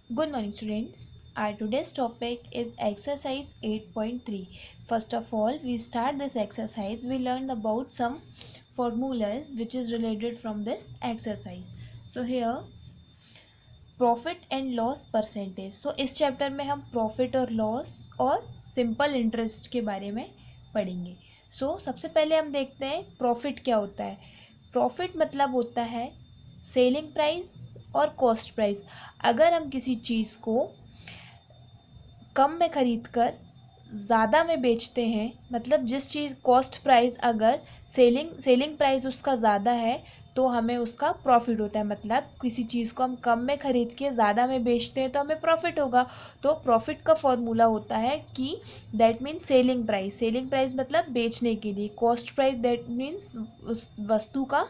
Good morning, students. Our today's topic is exercise 8.3. First of all, we start this exercise. We learned about some formulas which is related from this exercise. So here profit and loss percentage. So इस chapter में हम profit और loss और simple interest के बारे में पढ़ेंगे. सबसे पहले हम देखते हैं प्रॉफिट क्या होता है. प्रॉफिट मतलब होता है सेलिंग प्राइस और कॉस्ट प्राइस. अगर हम किसी चीज़ को कम में खरीद कर ज़्यादा में बेचते हैं, मतलब जिस चीज़ कॉस्ट प्राइस अगर सेलिंग प्राइस उसका ज़्यादा है तो हमें उसका प्रॉफिट होता है. मतलब किसी चीज़ को हम कम में ख़रीद के ज़्यादा में बेचते हैं तो हमें प्रॉफिट होगा. तो प्रॉफिट का फॉर्मूला होता है कि दैट मीन्स सेलिंग प्राइस मतलब बेचने के लिए. कॉस्ट प्राइस दैट मीन्स उस वस्तु का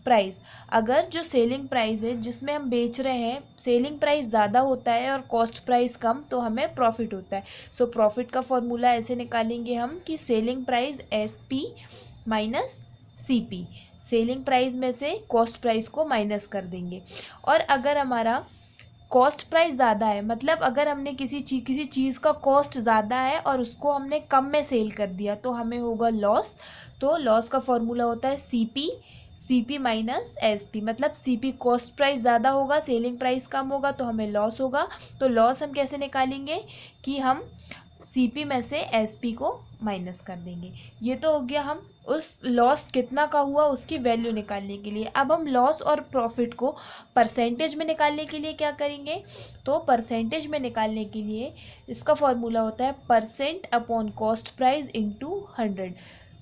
प्राइस. अगर जो सेलिंग प्राइस है जिसमें हम बेच रहे हैं सेलिंग प्राइस ज़्यादा होता है और कॉस्ट प्राइस कम, तो हमें प्रॉफिट होता है. प्रॉफिट का फॉर्मूला ऐसे निकालेंगे हम कि selling price SP minus CP. Selling price में से कॉस्ट प्राइस को माइनस कर देंगे. और अगर हमारा कॉस्ट प्राइस ज़्यादा है, मतलब अगर हमने किसी चीज़ का कॉस्ट ज़्यादा है और उसको हमने कम में सेल कर दिया तो हमें होगा लॉस. तो लॉस का फॉर्मूला होता है CP माइनस SP. मतलब CP कॉस्ट प्राइस ज़्यादा होगा, सेलिंग प्राइस कम होगा तो हमें लॉस होगा. तो लॉस हम कैसे निकालेंगे कि हम CP में से SP को माइनस कर देंगे. ये तो हो गया हम उस लॉस कितना का हुआ उसकी वैल्यू निकालने के लिए. अब हम लॉस और प्रॉफिट को परसेंटेज में निकालने के लिए क्या करेंगे. तो परसेंटेज में निकालने के लिए इसका फॉर्मूला होता है percent upon cost price into 100.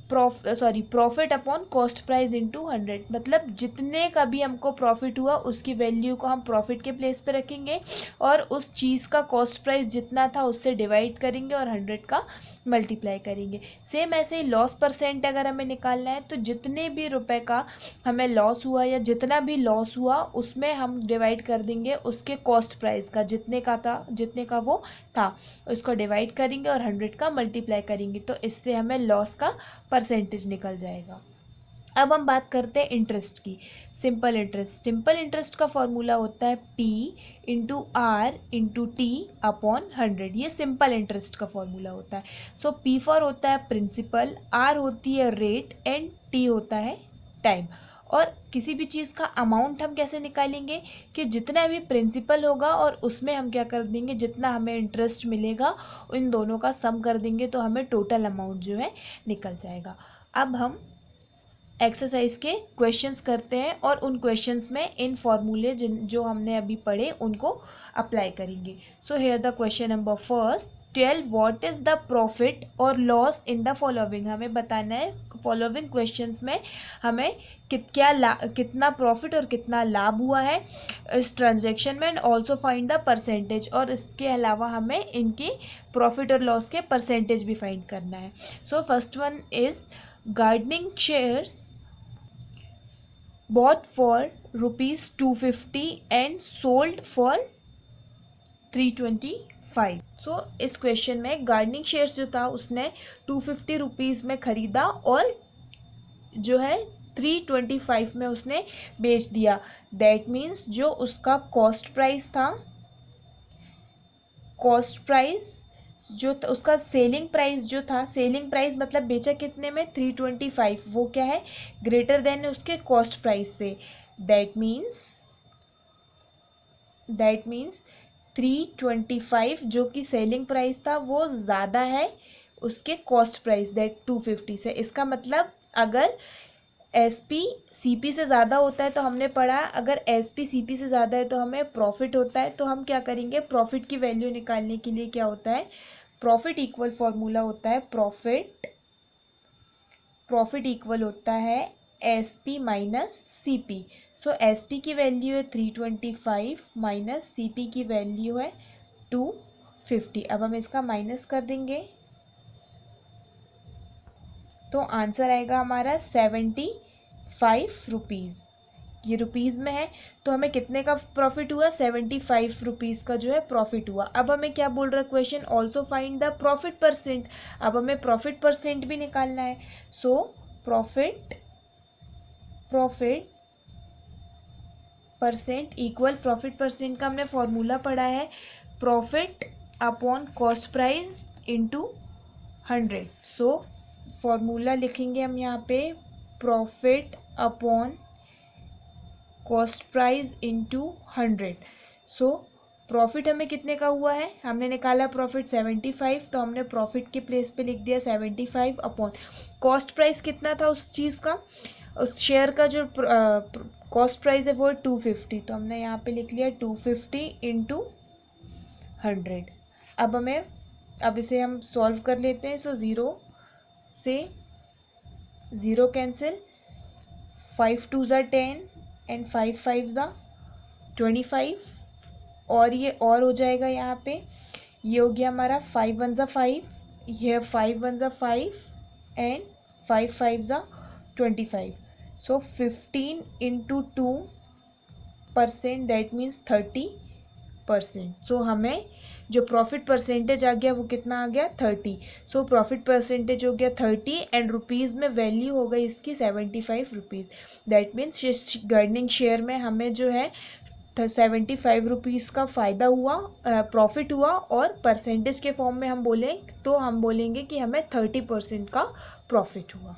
Profit upon cost price into 100. मतलब जितने का भी हमको प्रॉफिट हुआ उसकी वैल्यू को हम प्रॉफिट के प्लेस पे रखेंगे और उस चीज़ का कॉस्ट प्राइस जितना था उससे डिवाइड करेंगे और 100 का मल्टीप्लाई करेंगे. सेम ऐसे ही लॉस परसेंट अगर हमें निकालना है तो जितने भी रुपए का हमें लॉस हुआ या जितना भी लॉस हुआ उसमें हम डिवाइड कर देंगे उसके कॉस्ट प्राइस का, जितने का वो था उसको डिवाइड करेंगे और 100 का मल्टीप्लाई करेंगे. तो इससे हमें लॉस का परसेंटेज निकल जाएगा. अब हम बात करते हैं इंटरेस्ट की. सिंपल इंटरेस्ट का फॉर्मूला होता है P into r into t upon 100. ये सिंपल इंटरेस्ट का फॉर्मूला होता है. P फॉर होता है प्रिंसिपल, R होती है रेट एंड T होता है टाइम. और किसी भी चीज़ का अमाउंट हम कैसे निकालेंगे कि जितना भी प्रिंसिपल होगा और उसमें हम क्या कर देंगे जितना हमें इंटरेस्ट मिलेगा इन दोनों का सम कर देंगे तो हमें टोटल अमाउंट जो है निकल जाएगा. अब हम एक्सरसाइज के क्वेश्चंस करते हैं और उन क्वेश्चंस में इन फॉर्मूले जो हमने अभी पढ़े उनको अप्लाई करेंगे. Here the question number first. Tell what is the profit और लॉस इन द फॉलोइंग. हमें बताना है फॉलोइंग क्वेश्चंस में हमें कितना प्रॉफिट और कितना लाभ हुआ है इस ट्रांजैक्शन में. And also find the percentage. और इसके अलावा हमें इनकी प्रॉफिट और लॉस के परसेंटेज भी फाइंड करना है. First one is gardening shares bought for rupees 250 and sold for 325. इस क्वेश्चन में गार्डनिंग शेयर्स जो था उसने 250 रुपीज़ में ख़रीदा और जो है 325 में उसने बेच दिया. दैट मीन्स जो उसका कॉस्ट प्राइस था, उसका सेलिंग प्राइस मतलब बेचा कितने में 325, वो क्या है ग्रेटर देन उसके कॉस्ट प्राइस से. दैट मीन्स 325 जो कि सेलिंग प्राइस था वो ज़्यादा है उसके कॉस्ट प्राइस दैट 250 से. इसका मतलब अगर SP CP से ज़्यादा होता है तो हमने पढ़ा अगर SP CP से ज़्यादा है तो हमें प्रॉफिट होता है. तो हम क्या करेंगे प्रॉफिट की वैल्यू निकालने के लिए क्या होता है प्रॉफिट इक्वल फॉर्मूला होता है प्रॉफिट इक्वल होता है SP माइनस CP. SP की वैल्यू है 325 माइनस CP की वैल्यू है 250. अब हम इसका माइनस कर देंगे तो आंसर आएगा हमारा 75 रुपीज़. ये रुपीज़ में है तो हमें कितने का प्रॉफिट हुआ 75 रुपीज़ का जो है प्रॉफिट हुआ. अब हमें क्या बोल रहा है question also find the profit percent. अब हमें प्रॉफिट परसेंट भी निकालना है. Profit percent equal profit percent का हमने फॉर्मूला पढ़ा है, profit upon cost price into 100। So formula लिखेंगे हम यहाँ पे, profit upon cost price into 100। So profit हमें कितने का हुआ है, हमने निकाला प्रॉफिट 75, तो हमने प्रॉफिट के प्लेस पे लिख दिया 75 अपॉन कॉस्ट प्राइस कितना था उस चीज़ का, उस शेयर का जो कॉस्ट प्राइस है वो है 250, तो हमने यहाँ पे लिख लिया 250 इंटू 100। अब इसे हम सॉल्व कर लेते हैं। सो 0 से 0 कैंसिल, 5 2 ज़ा 10 एंड 5 5 ज़ा 25, और ये और हो जाएगा यहाँ पे, ये हो गया हमारा 5 1 ज़ा 5, ये 5 1 ज़ा 5 एंड 5 5 ज़ा 25। सो 15 इंटू 2%, दैट मीन्स 30%। सो हमें जो प्रॉफिट परसेंटेज आ गया वो कितना आ गया, 30। सो प्रॉफिट परसेंटेज हो गया 30 एंड रुपीज़ में वैल्यू हो गई इसकी 75 rupees. That means gardening share में हमें जो है 75 रुपीज़ का फ़ायदा हुआ, प्रॉफिट हुआ, और परसेंटेज के फॉर्म में हम बोलें तो हम बोलेंगे कि हमें 30% का प्रॉफिट हुआ।